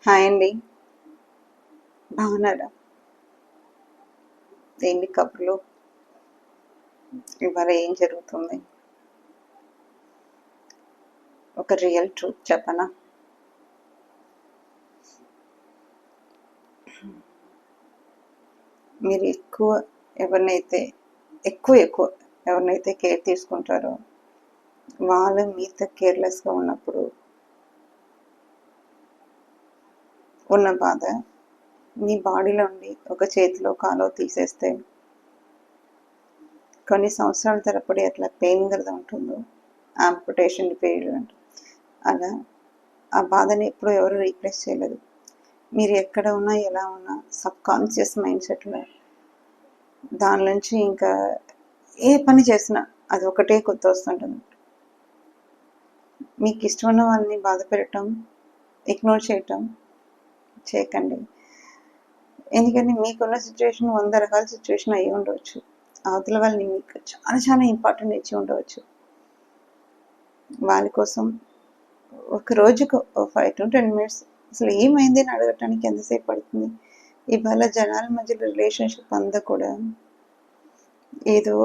Hi అండి. బాగున్నారా? ఏంటి కబుర్లు? ఇవాళ ఏం జరుగుతుంది? ఒక రియల్ ట్రూత్ చెప్పనా? మీరు ఎవరినైతే ఎక్కువ ఎవరినైతే కేర్ తీసుకుంటారో వాళ్ళు మీతో కేర్లెస్గా ఉన్నప్పుడు ఉన్న బాధ మీ బాడీలో ఉండి ఒక చేతిలో కాలో తీసేస్తే కొన్ని సంవత్సరాల తరబడి అట్లా పెయిన్గా ఉంటుందో ఆంపుటేషన్ పీరియడ్ అంట, అలా ఆ బాధని ఎప్పుడూ ఎవరు రీప్లేస్ చేయలేదు. మీరు ఎక్కడ ఉన్నా ఎలా ఉన్నా సబ్కాన్షియస్ మైండ్ సెట్లో దాని నుంచి ఇంకా ఏ పని చేసినా అది ఒకటే కొత్త వస్తుంటుంది. మీకు ఇష్టమైన వాళ్ళని బాధ పెట్టడం, ఇగ్నోర్ చేయకండి. ఎందుకంటే మీకున్న సిచ్యువేషన్ 100 రకాల సిచ్యువేషన్ అయ్యి ఉండవచ్చు. అవతల వాళ్ళని మీకు చాలా చాలా ఇంపార్టెంట్ ఇచ్చి ఉండవచ్చు. వాళ్ళ కోసం ఒక రోజుకు 5 to 10 minutes అసలు ఏమైంది అని అడగటానికి ఎంతసేపు పడుతుంది? ఇవాళ జనాల మధ్యలో రిలేషన్షిప్ అంతా కూడా ఏదో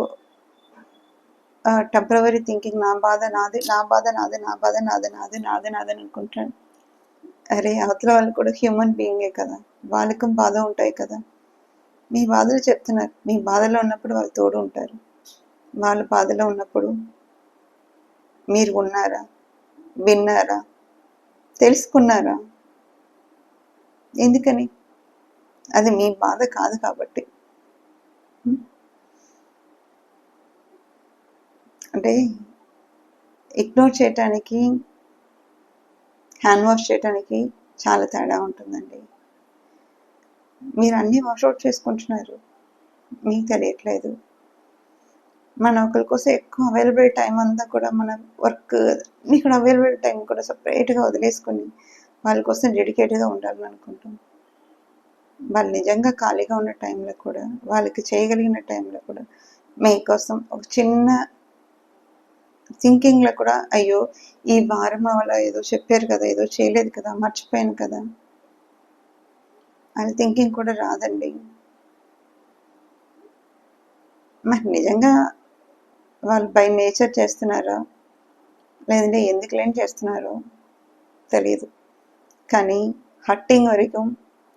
టెంపరవరీ థింకింగ్, నా బాధ నాది, నా బాధ నాది, నా బాధ నాది, నాది నాది నాది అనుకుంటాను. అరే అవతల వాళ్ళు కూడా హ్యూమన్ బీయింగే కదా, వాళ్ళకి బాధ ఉంటాయి కదా. మీ బాధలు చెప్తున్నారు, మీ బాధలో ఉన్నప్పుడు వాళ్ళు తోడు ఉంటారు. వాళ్ళ బాధలో ఉన్నప్పుడు మీరు ఉన్నారా, విన్నారా, తెలుసుకున్నారా? ఎందుకని? అది మీ బాధ కాదు కాబట్టి. అంటే ఇగ్నోర్ చేయటానికి, హ్యాండ్ వాష్ చేయటానికి చాలా తేడా ఉంటుందండి. మీరు అన్నీ వాష్అవుట్ చేసుకుంటున్నారు, మీకు తెలియట్లేదు. మన ఒకరి కోసం ఎక్కువ అవైలబుల్ టైం అంతా కూడా మన వర్క్, మీకు అవైలబుల్ టైం కూడా సపరేట్గా వదిలేసుకొని వాళ్ళ కోసం డెడికేట్గా ఉండాలని అనుకుంటాం. వాళ్ళు నిజంగా ఖాళీగా ఉన్న టైంలో కూడా, వాళ్ళకి చేయగలిగిన టైంలో కూడా మీకోసం ఒక చిన్న థింకింగ్లో కూడా, అయ్యో ఈ వారం వాళ్ళ ఏదో చెప్పారు కదా, ఏదో చేయలేదు కదా, మర్చిపోయాను కదా, అది థింకింగ్ కూడా రాదండి. మరి నిజంగా వాళ్ళు బై నేచర్ చేస్తున్నారా, లేదంటే ఎందుకు లేని చేస్తున్నారో తెలియదు. కానీ హట్టింగ్ వరకు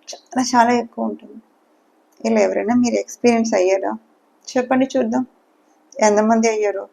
చాలా చాలా ఎక్కువ ఉంటుంది. ఇలా ఎవరైనా మీరు ఎక్స్పీరియన్స్ అయ్యారా? చెప్పండి చూద్దాం ఎంతమంది అయ్యారో.